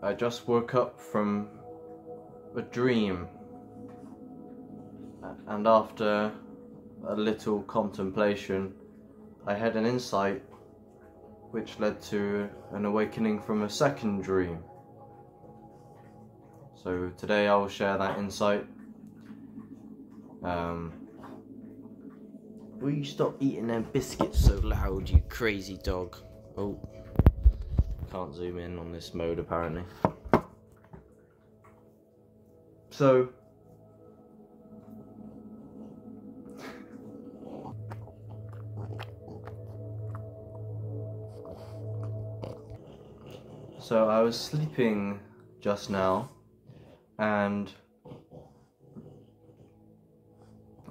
I just woke up from a dream, and after a little contemplation, I had an insight which led to an awakening from a second dream. So today I will share that insight. Will you stop eating them biscuits so loud, you crazy dog? Oh, can't zoom in on this mode apparently. So I was sleeping just now, and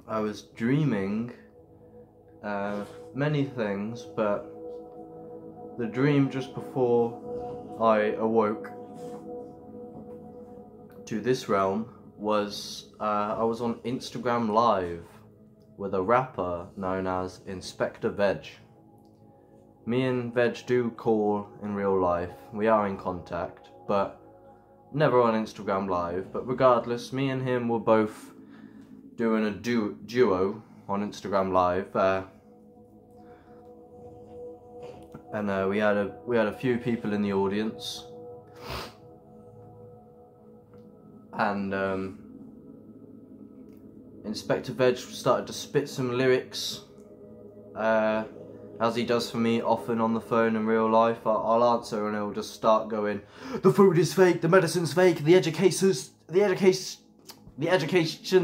I was dreaming many things, but the dream just before I awoke to this realm was I was on Instagram Live with a rapper known as Inspector Veg. Me and Veg do call in real life, we are in contact, but never on Instagram Live. But regardless, me and him were both doing a duo on Instagram Live, and we had a few people in the audience, and Inspector Veg started to spit some lyrics, as he does for me often on the phone in real life. I'll answer and he'll just start going, "The food is fake, the medicine's fake, the education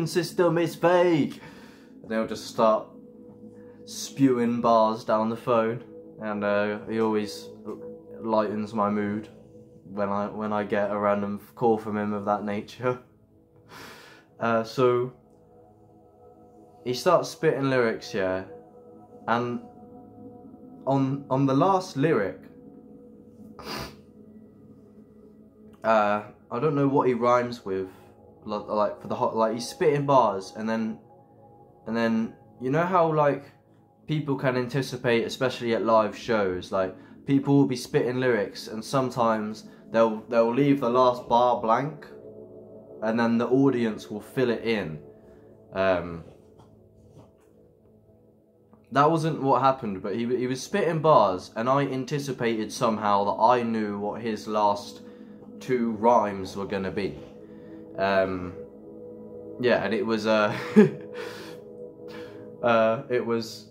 system is fake," and he'll just start spewing bars down the phone, and he always lightens my mood when I get a random call from him of that nature. So he starts spitting lyrics, yeah, and on the last lyric, I don't know what he rhymes with, like for the like he's spitting bars, and then you know how like people can anticipate, especially at live shows, like people will be spitting lyrics and sometimes they'll leave the last bar blank and then the audience will fill it in. That wasn't what happened, but he was spitting bars, and I anticipated somehow that I knew what his last two rhymes were gonna be. Yeah, and it was it was.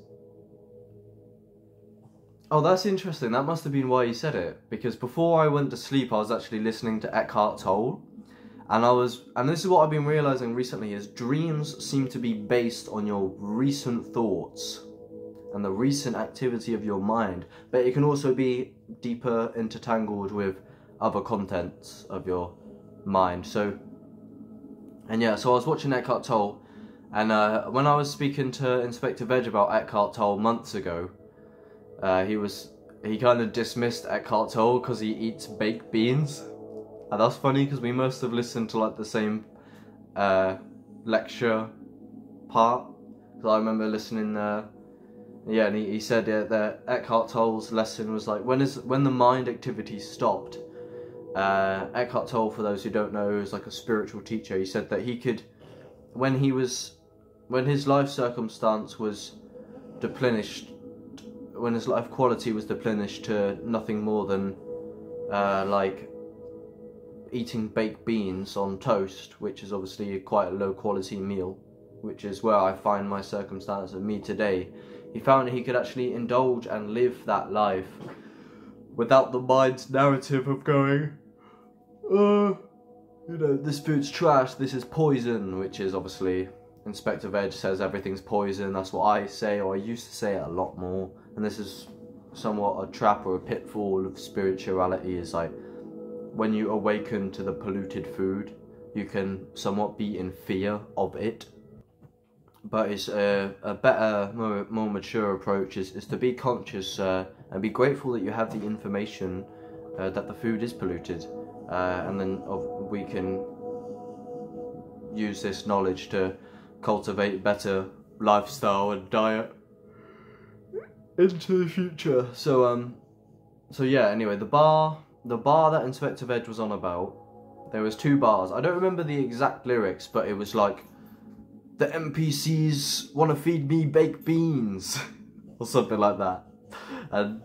Oh, that's interesting. That must have been why he said it, because before I went to sleep, I was actually listening to Eckhart Tolle, and this is what I've been realizing recently: is dreams seem to be based on your recent thoughts and the recent activity of your mind, but it can also be deeper intertangled with other contents of your mind. So I was watching Eckhart Tolle, and when I was speaking to Inspector Veg about Eckhart Tolle months ago, he kind of dismissed Eckhart Tolle because he eats baked beans, and that's funny because we must have listened to like the same lecture part, because I remember listening. Yeah, and he said that Eckhart Tolle's lesson was like, when the mind activity stopped. Eckhart Tolle, for those who don't know, is like a spiritual teacher. He said that he could, when his life circumstance was deplenished, when his life quality was deplenished to nothing more than like eating baked beans on toast, which is obviously quite a low quality meal, which is where I find my circumstance of me today. He found he could actually indulge and live that life without the mind's narrative of going, you know, this food's trash, this is poison, which is obviously, Inspector Veg says everything's poison. That's what I say, or I used to say it a lot more, and this is somewhat a trap or a pitfall of spirituality, is like, when you awaken to the polluted food, you can somewhat be in fear of it. But it's a better, more mature approach is to be conscious and be grateful that you have the information that the food is polluted, and then we can use this knowledge to cultivate better lifestyle and diet into the future. So yeah, anyway, the bar the bar that Inspector Veg was on about, there was 2 bars. I don't remember the exact lyrics, but it was like, the NPCs want to feed me baked beans, or something like that. And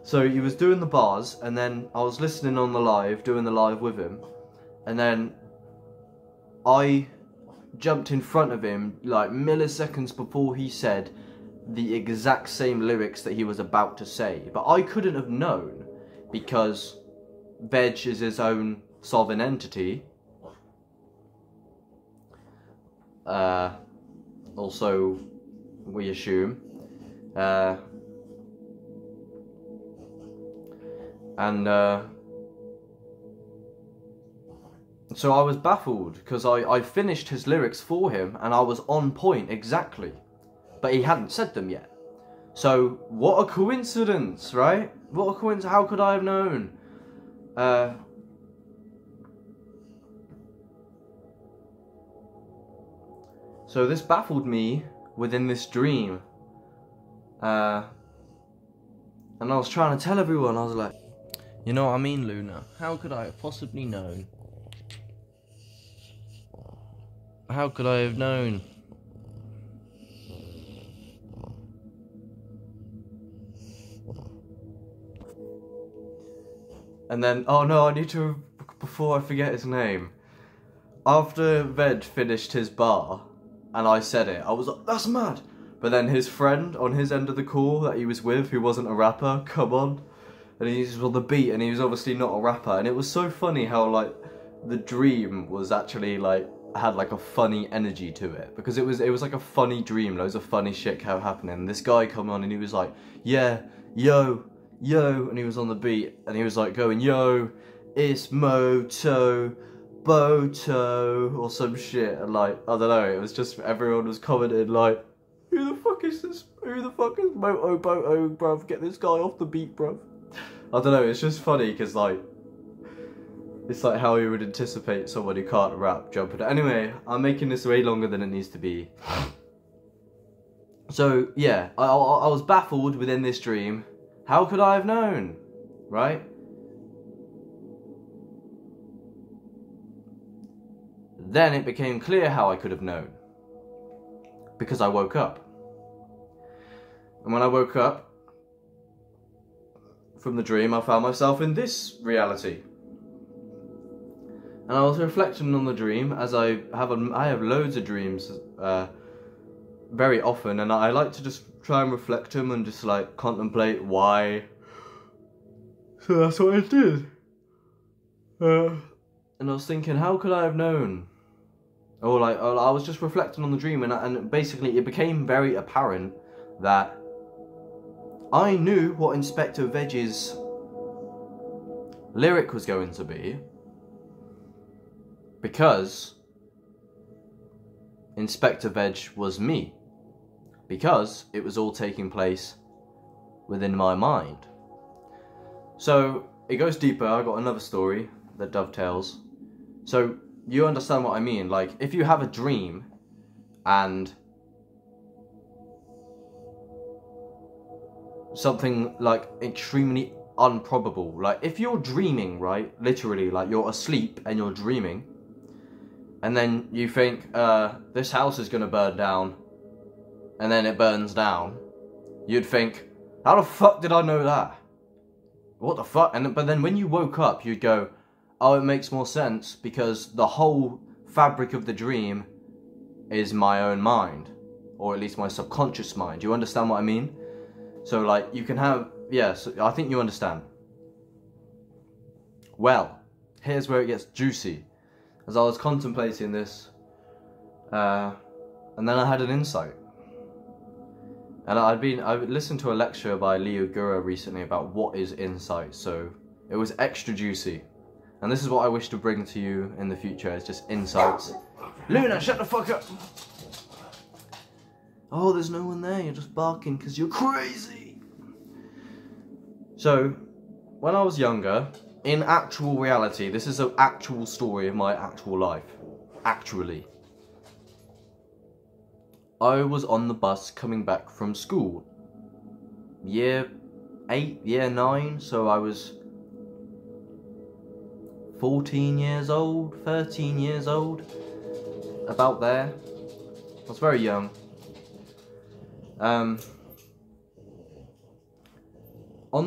so he was doing the bars, and then I was listening on the live, doing the live with him, and then I jumped in front of him like milliseconds before he said the exact same lyrics that he was about to say. But I couldn't have known, because Veg is his own sovereign entity. Also, we assume. So I was baffled, because I finished his lyrics for him, and I was on point exactly. But he hadn't said them yet. So, what a coincidence, right? What a coincidence, how could I have known? So this baffled me within this dream. And I was trying to tell everyone, I was like, you know what I mean, Luna? How could I have possibly known? How could I have known? And then, oh no, I need to, before I forget his name. After Veg finished his bar, and I said it, I was like, that's mad! But then his friend on his end of the call that he was with, who wasn't a rapper, come on. And he's on the beat, and he was obviously not a rapper. And it was so funny how, like, the dream was actually, like, had, like, a funny energy to it. Because it was like a funny dream, loads of funny shit kept happening. And this guy come on, and he was like, yeah, yo, and he was on the beat, and he was like going, yo, it's Moto, Boto, or some shit, and like, I don't know, it was just, everyone was commenting like, who the fuck is this, who the fuck is Moto, Boto, bruv, get this guy off the beat, bruv. I don't know, it's just funny, because like, it's like how you would anticipate someone who can't rap jumping. Anyway, I'm making this way longer than it needs to be. So, yeah, I was baffled within this dream. How could I have known, right? Then it became clear how I could have known. Because I woke up. And when I woke up from the dream, I found myself in this reality. And I was reflecting on the dream, as I have loads of dreams very often, and I like to just try and reflect them and just like contemplate why. So that's what I did. And I was thinking, how could I have known? Or like, I was just reflecting on the dream, and basically it became very apparent that I knew what Inspector Veg's lyric was going to be, because Inspector Veg was me. Because it was all taking place within my mind. So, it goes deeper. I got another story that dovetails. So, you understand what I mean. Like, if you have a dream and something like extremely improbable, like if you're dreaming, right, literally, like you're asleep and you're dreaming, and then you think, this house is gonna burn down, and then it burns down, you'd think, how the fuck did I know that? What the fuck? But then when you woke up, you'd go, oh, it makes more sense, because the whole fabric of the dream is my own mind, or at least my subconscious mind. You understand what I mean? So, like, you can have, yes, I think you understand. Well, here's where it gets juicy. As I was contemplating this, and then I had an insight. And I listened to a lecture by Leo Gura recently about what is insight, so it was extra juicy. And this is what I wish to bring to you in the future, it's just insights. Luna, shut the fuck up! Oh, there's no one there, you're just barking because you're crazy! So, when I was younger, in actual reality, this is an actual story of my actual life. Actually. I was on the bus coming back from school. Year 8, year 9, so I was 14 years old, 13 years old, about there. I was very young. On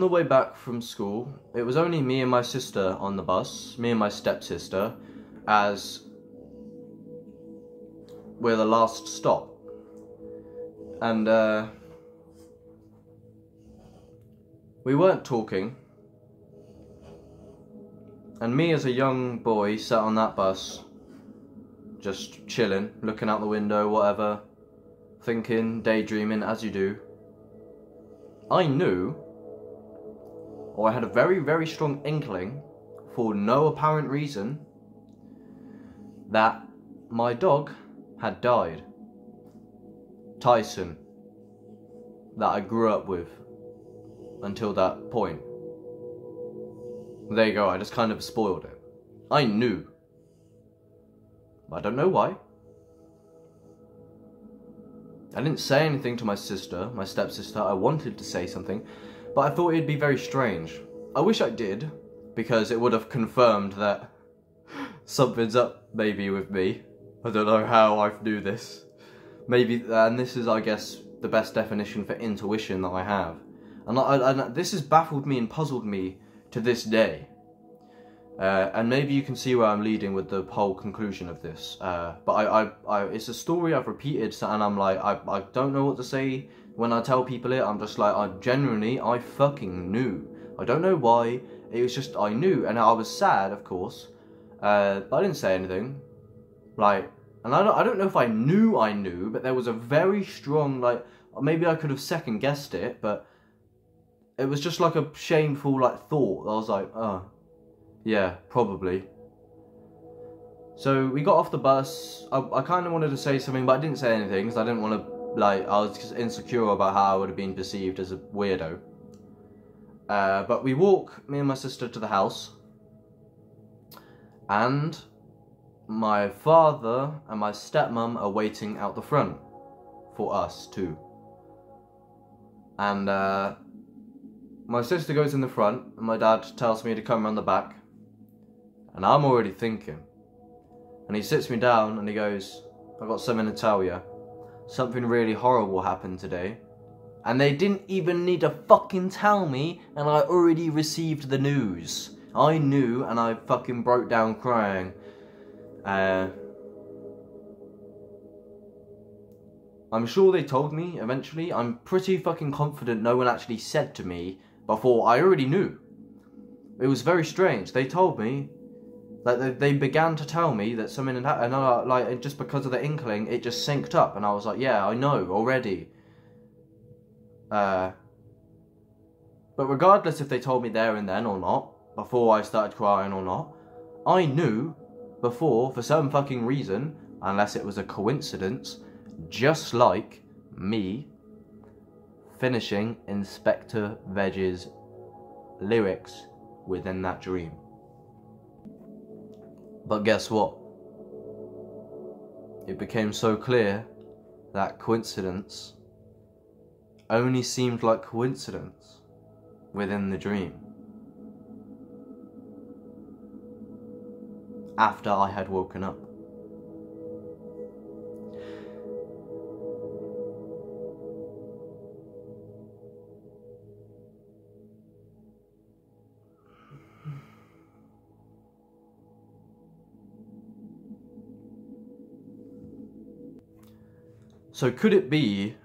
the way back from school, it was only me and my sister on the bus, me and my stepsister, as we're the last stop. And we weren't talking. And me as a young boy sat on that bus, just chilling, looking out the window, whatever, thinking, daydreaming, as you do. I knew, or I had a very, very strong inkling, for no apparent reason, that my dog had died. Tyson, that I grew up with until that point. There you go, I just kind of spoiled it. I knew. I don't know why. I didn't say anything to my sister, my stepsister. I wanted to say something, but I thought it'd be very strange. I wish I did, because it would have confirmed that something's up maybe with me. I don't know how I do this. Maybe, and this is, I guess, the best definition for intuition that I have. And this has baffled me and puzzled me to this day. And maybe you can see where I'm leading with the whole conclusion of this. But it's a story I've repeated, and I'm like, I don't know what to say when I tell people it. I'm just like, I fucking knew. I don't know why. It was just, I knew. And I was sad, of course. But I didn't say anything. Like, and I don't know if I knew, but there was a very strong, like, maybe I could have second guessed it, but it was just like a shameful, like, thought. I was like, oh, yeah, probably. So we got off the bus. I kind of wanted to say something, but I didn't say anything because I didn't want to, like, I was just insecure about how I would have been perceived as a weirdo. But we walk, me and my sister, to the house, and my father and my stepmom are waiting out the front for us too. And my sister goes in the front, and my dad tells me to come around the back. And I'm already thinking. And he sits me down and he goes, I've got something to tell you. Something really horrible happened today. And they didn't even need to fucking tell me, and I already received the news. I knew, and I fucking broke down crying. I'm sure they told me eventually. I'm pretty fucking confident no one actually said to me before. I already knew. It was very strange. They told me, like, they began to tell me that something had happened, and like, just because of the inkling, it just synced up, and I was like, yeah, I know already. But regardless if they told me there and then or not, before I started crying or not, I knew before, for some fucking reason, unless it was a coincidence, just like me finishing Inspector Veg's lyrics within that dream. But guess what? It became so clear that coincidence only seemed like coincidence within the dream. After I had woken up. So could it be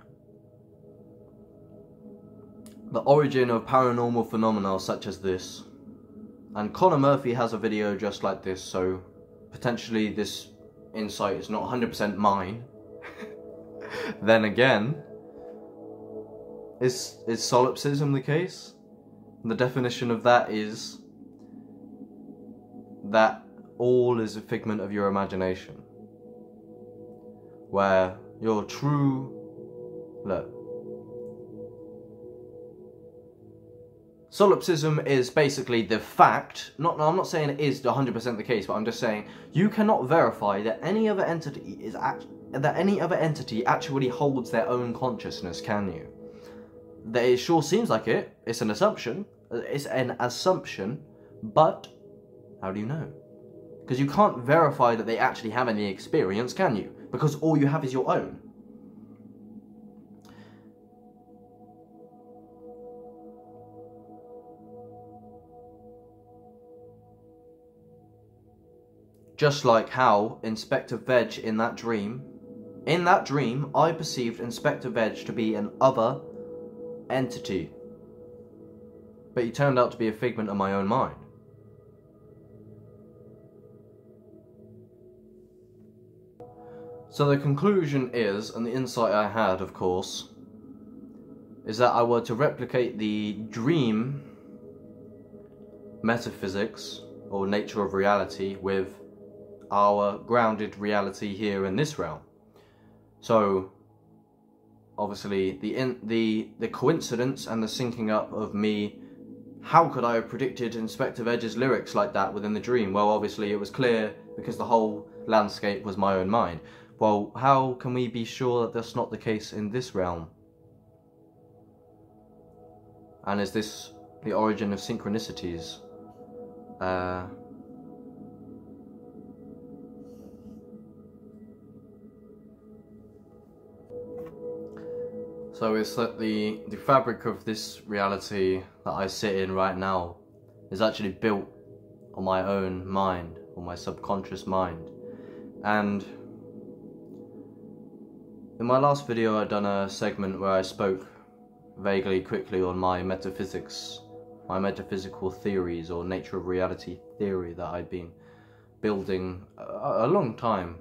the origin of paranormal phenomena such as this? And Connor Murphy has a video just like this, so potentially this insight is not 100% mine. Then again, is solipsism the case? The definition of that is that all is a figment of your imagination. Where your true... Look. Solipsism is basically the fact, I'm not saying it is 100% the case, but I'm just saying you cannot verify that any other entity actually holds their own consciousness, can you? That it sure seems like it. It's an assumption. It's an assumption, but How do you know? Because you can't verify that they actually have any experience, can you? Because all you have is your own. Just like how Inspector Veg in that dream, I perceived Inspector Veg to be an other entity. But he turned out to be a figment of my own mind. So the conclusion is, and the insight I had, of course, is that I were to replicate the dream metaphysics, or nature of reality, with our grounded reality here in this realm. So, obviously, the coincidence and the syncing up of me, how could I have predicted Inspector Vedge's lyrics like that within the dream? Well, obviously it was clear because the whole landscape was my own mind. Well, how can we be sure that that's not the case in this realm? And is this the origin of synchronicities? So it's that the fabric of this reality that I sit in right now is actually built on my own mind, or my subconscious mind. And in my last video I'd done a segment where I spoke vaguely quickly on my metaphysics, my metaphysical theories, or nature of reality theory that I'd been building a long time.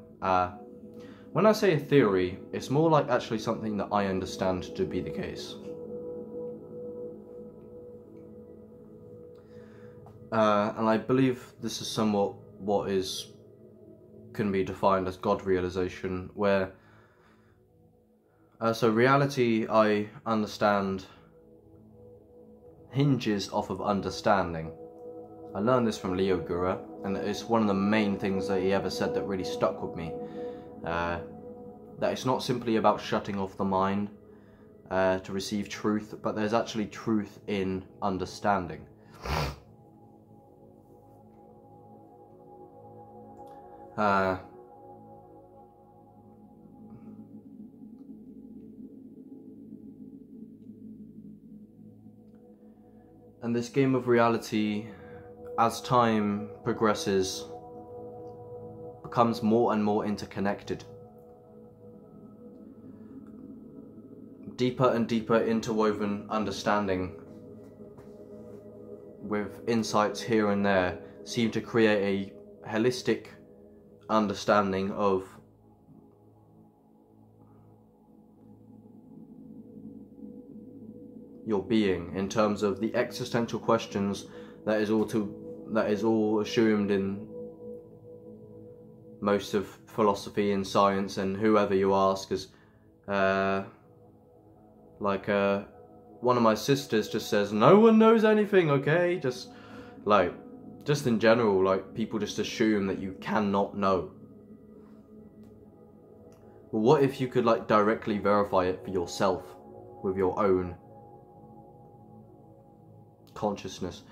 When I say a theory, it's more like actually something that I understand to be the case. And I believe this is somewhat what can be defined as God realization, where so reality, I understand, hinges off of understanding. I learned this from Leo Gura, and it's one of the main things that he ever said that really stuck with me. That it's not simply about shutting off the mind to receive truth, but there's actually truth in understanding. And this game of reality, as time progresses, becomes more and more interconnected. Deeper and deeper interwoven understanding with insights here and there seem to create a holistic understanding of your being, in terms of the existential questions that is all assumed in most of philosophy and science, and whoever you ask is one of my sisters just says, no one knows anything, okay? Just in general, like, people just assume that you cannot know. Well, what if you could, like, directly verify it for yourself with your own consciousness?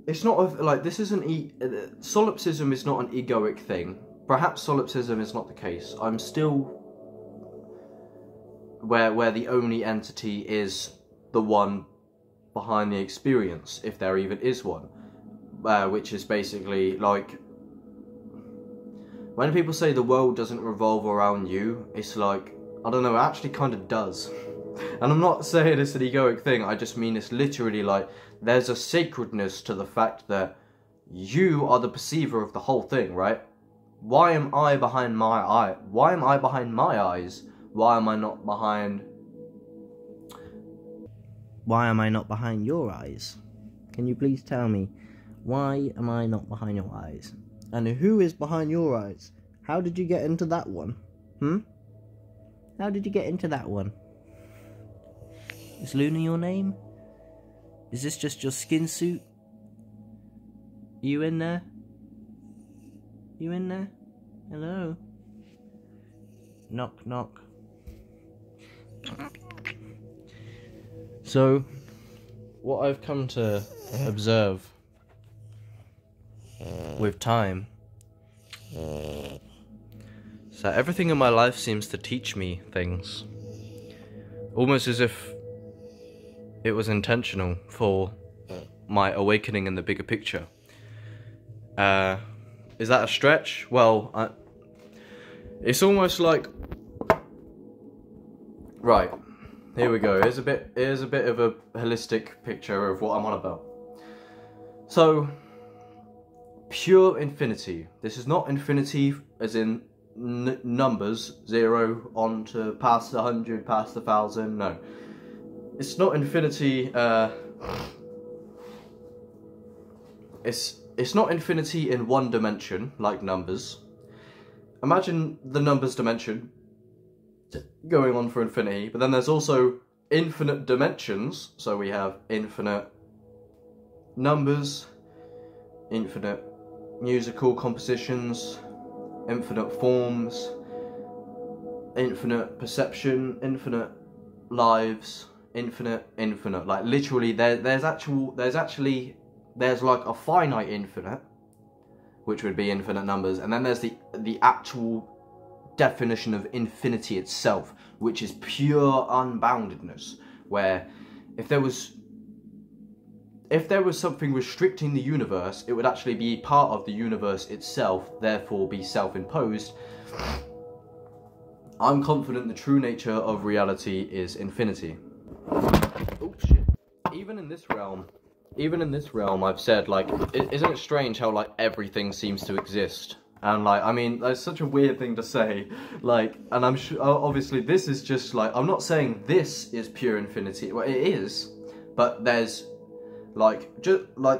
It's not like, this isn't solipsism is not an egoic thing. Perhaps solipsism is not the case. I'm still where the only entity is the one behind the experience, if there even is one, which is basically like, when people say the world doesn't revolve around you, it's like, I don't know, it actually kind of does. And I'm not saying it's an egoic thing, I just mean it's literally like, there's a sacredness to the fact that you are the perceiver of the whole thing, right? Why am I behind my eye? Why am I behind my eyes? Why am I not behind your eyes? Can you please tell me, why am I not behind your eyes? And who is behind your eyes? How did you get into that one? How did you get into that one? Is Luna your name? Is this just your skin suit? You in there? You in there? Hello? Knock, knock. So, what I've come to observe with time. So everything in my life seems to teach me things. Almost as if it was intentional for my awakening in the bigger picture. Is that a stretch? Well, it's almost like... Right, here we go. Here's a bit of a holistic picture of what I'm on about. So, pure infinity. This is not infinity as in numbers, 0 on to past 100, past 1,000, no. It's not infinity, it's not infinity in one dimension, like numbers. Imagine the numbers dimension going on for infinity, but then there's also infinite dimensions, so we have infinite numbers, infinite musical compositions, infinite forms, infinite perception, infinite lives, infinite, like literally there's like a finite infinite, which would be infinite numbers, and then there's the actual definition of infinity itself, which is pure unboundedness, where if there was something restricting the universe, it would actually be part of the universe itself, therefore be self-imposed. I'm confident the true nature of reality is infinity. Oh shit. Even in this realm, I've said, like, isn't it strange how, like, everything seems to exist? And, like, I mean, that's such a weird thing to say, like, and I'm sure, obviously, this is just, like, I'm not saying this is pure infinity, well, it is, but there's, like,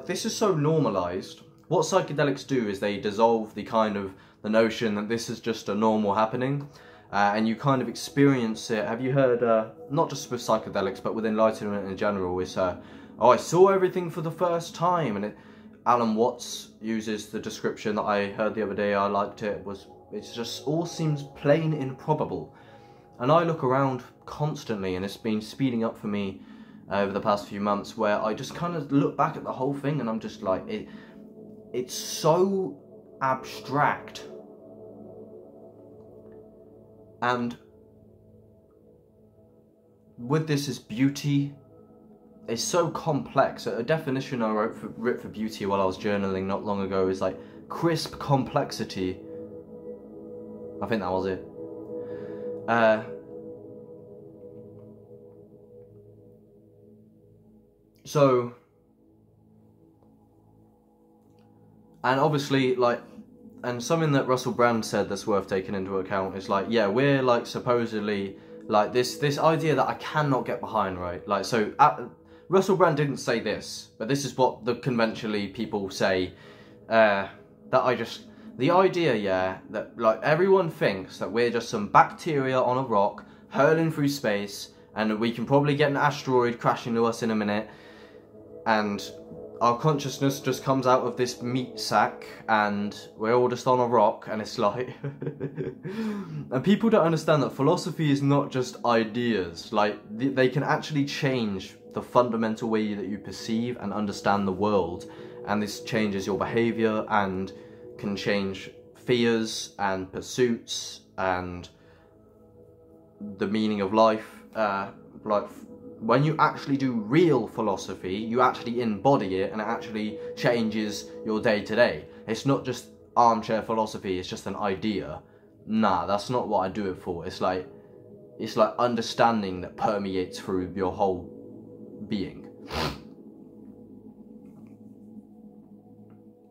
this is so normalized. What psychedelics do is they dissolve the notion that this is just a normal happening, and you kind of experience it. Have you heard, not just with psychedelics, but with enlightenment in general, is, oh, I saw everything for the first time, and Alan Watts uses the description that I heard the other day, I liked it, it just all seems plain improbable. And I look around constantly, and it's been speeding up for me over the past few months, where I just kind of look back at the whole thing, and I'm just like, it's so abstract. And with this is beauty. It's so complex. A definition I wrote for beauty while I was journaling not long ago is like crisp complexity. I think that was it. So, and obviously, like, and something that Russell Brand said that's worth taking into account is like, yeah, we're like supposedly like this idea that I cannot get behind, right? Like, so Russell Brand didn't say this, but this is what the conventionally people say. The idea, yeah, that like everyone thinks that we're just some bacteria on a rock hurling through space, and we can probably get an asteroid crashing to us in a minute, and our consciousness just comes out of this meat sack, and we're all just on a rock, and it's like... And people don't understand that philosophy is not just ideas. Like, they can actually change the fundamental way that you perceive and understand the world, and this changes your behaviour, and can change fears, and pursuits, and the meaning of life. Like, when you actually do real philosophy, you actually embody it, and it actually changes your day-to-day. It's not just armchair philosophy, it's just an idea. Nah, that's not what I do it for. It's like understanding that permeates through your whole being.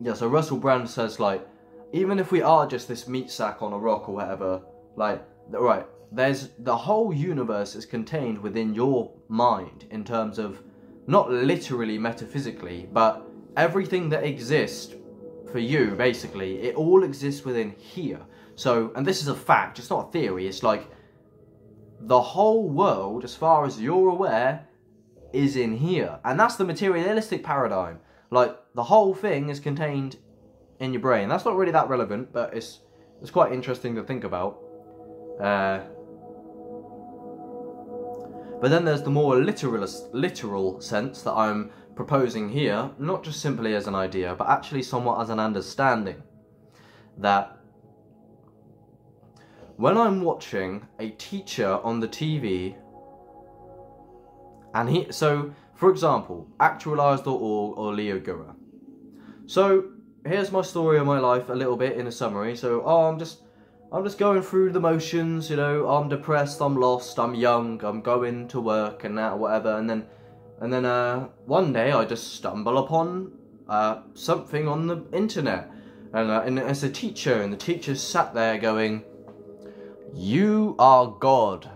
Yeah, so Russell Brand says, like, even if we are just this meat sack on a rock or whatever, like, right, there's the whole universe is contained within your mind in terms of, not literally metaphysically, but everything that exists for you, basically, it all exists within here. So, and this is a fact, it's not a theory, it's like, the whole world, as far as you're aware, is in here. And that's the materialistic paradigm. Like, the whole thing is contained in your brain. That's not really that relevant, but it's quite interesting to think about. But then there's the more literal sense that I'm proposing here, not just simply as an idea, but actually somewhat as an understanding, that when I'm watching a teacher on the TV, and so, for example, actualize.org or Leo Guru. So, here's my story of my life a little bit in a summary. So, I'm just going through the motions, you know, I'm depressed, I'm lost, I'm young, I'm going to work and that, whatever, and then one day I just stumble upon something on the internet, and as a teacher, and the teacher sat there going, "You are God.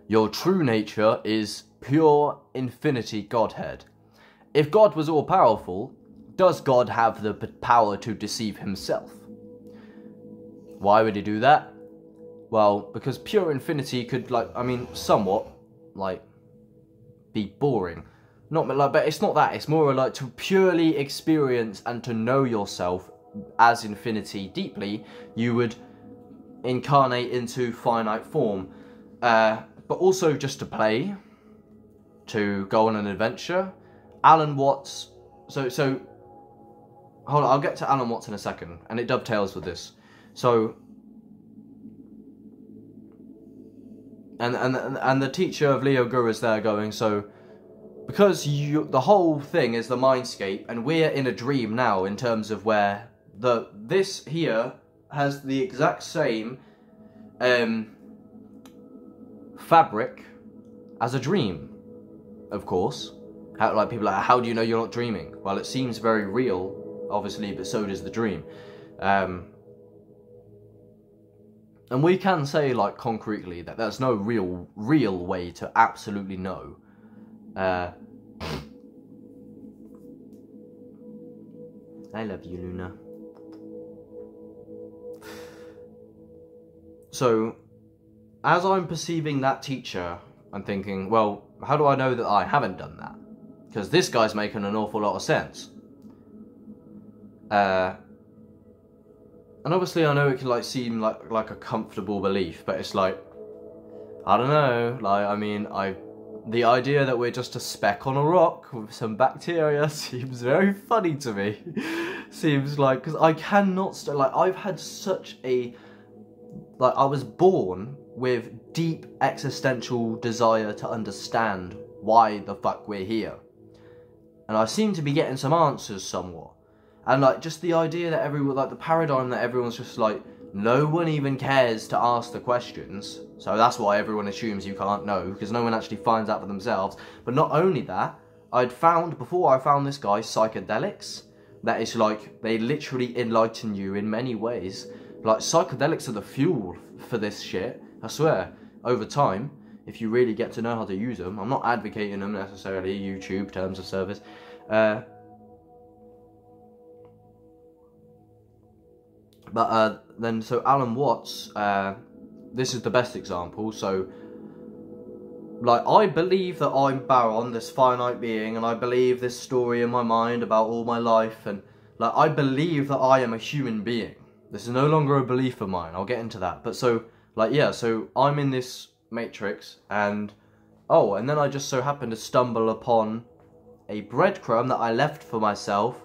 Your true nature is pure infinity Godhead. If God was all powerful, does God have the power to deceive himself? Why would he do that? Well, because pure infinity could, somewhat, be boring. But it's not that. It's more like to purely experience and to know yourself as infinity deeply, you would incarnate into finite form. But also just to play, to go on an adventure. Alan Watts, so hold on, I'll get to Alan Watts in a second, and it dovetails with this. So, and the teacher of Leo Guru is there going, so, because the whole thing is the mindscape, and we're in a dream now in terms of where this here has the exact same fabric as a dream, of course. People are like, how do you know you're not dreaming? Well, it seems very real, obviously, but so does the dream. And we can say, like, concretely that there's no real way to absolutely know. I love you, Luna. So, as I'm perceiving that teacher, I'm thinking, well, how do I know that I haven't done that? Because this guy's making an awful lot of sense. And obviously I know it can seem like a comfortable belief, but it's like, I don't know, the idea that we're just a speck on a rock with some bacteria seems very funny to me. Seems like, because I cannot, I've had such a, I was born with deep existential desire to understand why the fuck we're here. And I seem to be getting some answers somewhat. And just the idea that everyone, the paradigm that everyone's just no one even cares to ask the questions. So that's why everyone assumes you can't know, because no one actually finds out for themselves. But not only that, before I found this guy, psychedelics, that is they literally enlighten you in many ways. Psychedelics are the fuel for this shit, I swear, over time, if you really get to know how to use them. I'm not advocating them necessarily, YouTube, terms of service. So Alan Watts, this is the best example. So, I believe that I'm Baron, this finite being, and I believe this story in my mind about all my life, and I believe that I am a human being. This is no longer a belief of mine. I'll get into that. But so, so I'm in this matrix, and and then I just so happen to stumble upon a breadcrumb that I left for myself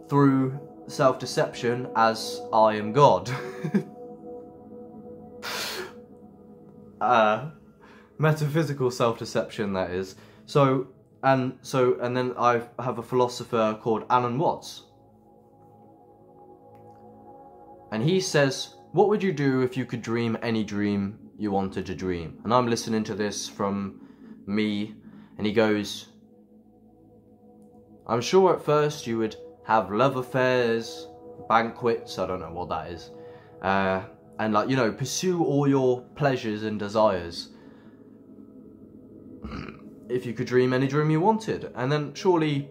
through self-deception as I am God. Metaphysical self-deception, that is. And then I have a philosopher called Alan Watts. And he says, what would you do if you could dream any dream you wanted to dream? And I'm listening to this from me, and he goes, I'm sure at first you would have love affairs, banquets, I don't know what that is, and pursue all your pleasures and desires if you could dream any dream you wanted. And then surely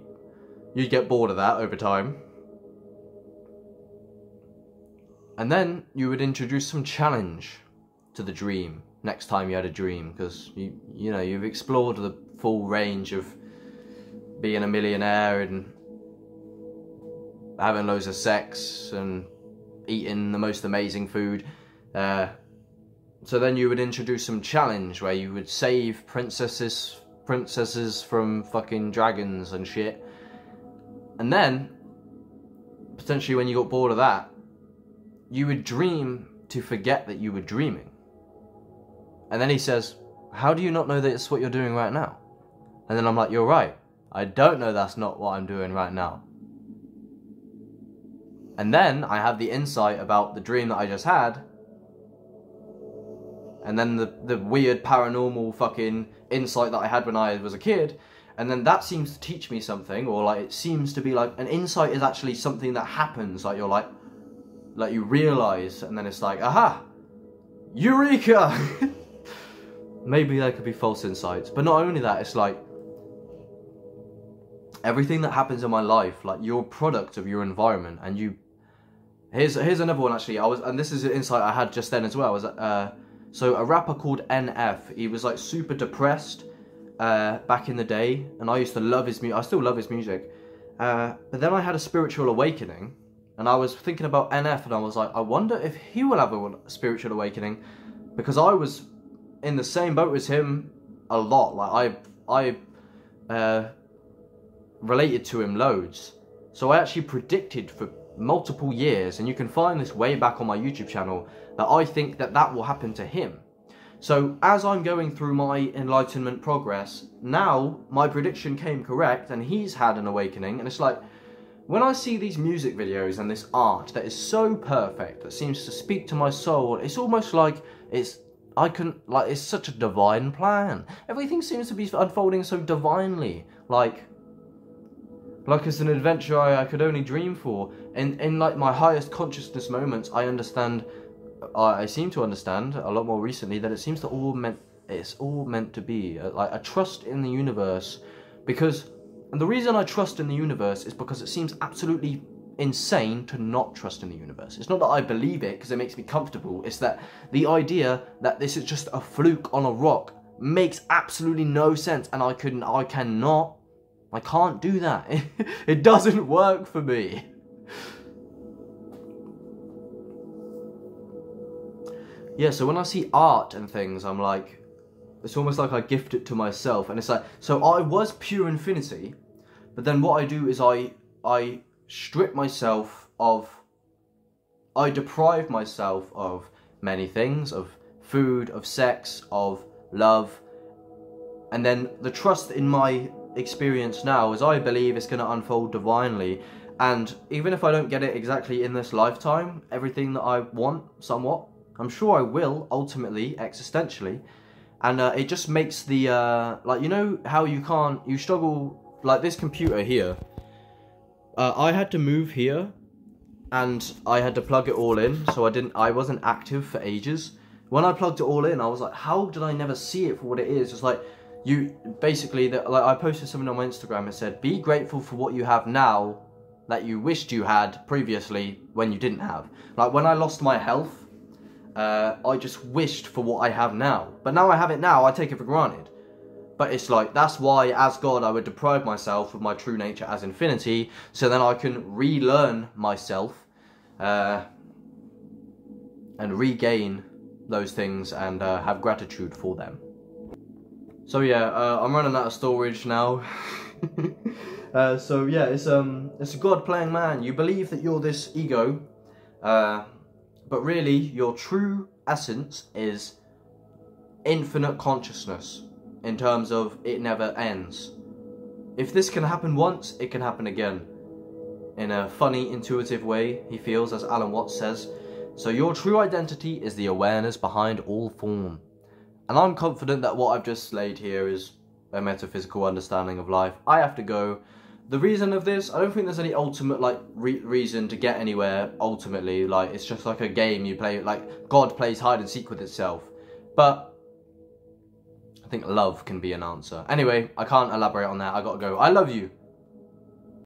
you'd get bored of that over time. And then you would introduce some challenge to the dream next time you had a dream, because you've explored the full range of being a millionaire and having loads of sex and eating the most amazing food. So then you would introduce some challenge where you would save princesses princesses from fucking dragons and shit. And then, potentially when you got bored of that, you would dream to forget that you were dreaming. And then he says, how do you not know that it's what you're doing right now? And then I'm like, you're right. I don't know that's not what I'm doing right now. And then I have the insight about the dream that I just had. And then the weird paranormal fucking insight that I had when I was a kid. And then that seems to teach me something, or like it seems to be like an insight is actually something that happens. Like you're like you realize, and then it's like, aha, eureka. Maybe there could be false insights, but not only that, it's like everything that happens in my life, like you're a product of your environment, and you. Here's another one actually. And this is an insight I had just then as well. So a rapper called NF, he was like super depressed back in the day, and I used to love his music. I still love his music, but then I had a spiritual awakening, and I was thinking about NF, and I was like, I wonder if he will have a spiritual awakening, because I was in the same boat as him a lot. Like I related to him loads, so I actually predicted for multiple years, and you can find this way back on my YouTube channel, that I think that will happen to him. So as I'm going through my enlightenment progress, now my prediction came correct, and he's had an awakening. And it's like, when I see these music videos and this art that is so perfect, that seems to speak to my soul, it's almost like it's such a divine plan. Everything seems to be unfolding so divinely, like it's an adventure I could only dream for. And in like my highest consciousness moments, I seem to understand a lot more recently that it's all meant to be. Like a trust in the universe, and the reason I trust in the universe is because it seems absolutely insane to not trust in the universe. It's not that I believe it because it makes me comfortable. It's that the idea that this is just a fluke on a rock makes absolutely no sense, and I can't do that. It doesn't work for me. Yeah, so when I see art and things, I'm like, it's almost like I gift it to myself. And it's like, so I was pure infinity, but then what I do is I strip myself of, I deprive myself of many things, of food, of sex, of love. And then the trust in my experience now is I believe it's going to unfold divinely. And even if I don't get it exactly in this lifetime, everything that I want, somewhat, I'm sure I will, ultimately, existentially. And it just makes the, like, you know how you struggle, like this computer here. I had to move here, and I had to plug it all in, so I wasn't active for ages. When I plugged it all in, I was like, how did I never see it for what it is? It's like, I posted something on my Instagram, it said, be grateful for what you have now that you wished you had previously when you didn't have. Like, when I lost my health, I just wished for what I have now. But now I have it now, I take it for granted. But it's like, that's why, as God, I would deprive myself of my true nature as infinity, so then I can relearn myself, and regain those things, and have gratitude for them. So yeah, I'm running out of storage now. So yeah, it's a God playing man. You believe that you're this ego, but really, your true essence is infinite consciousness, in terms of it never ends. If this can happen once, it can happen again. In a funny, intuitive way, he feels, as Alan Watts says. So your true identity is the awareness behind all form. And I'm confident that what I've just laid here is a metaphysical understanding of life. I have to go. The reason of this, I don't think there's any ultimate reason to get anywhere ultimately. Like, it's just like a game you play, like God plays hide and seek with itself. But I think love can be an answer. Anyway, I can't elaborate on that. I gotta go. I love you.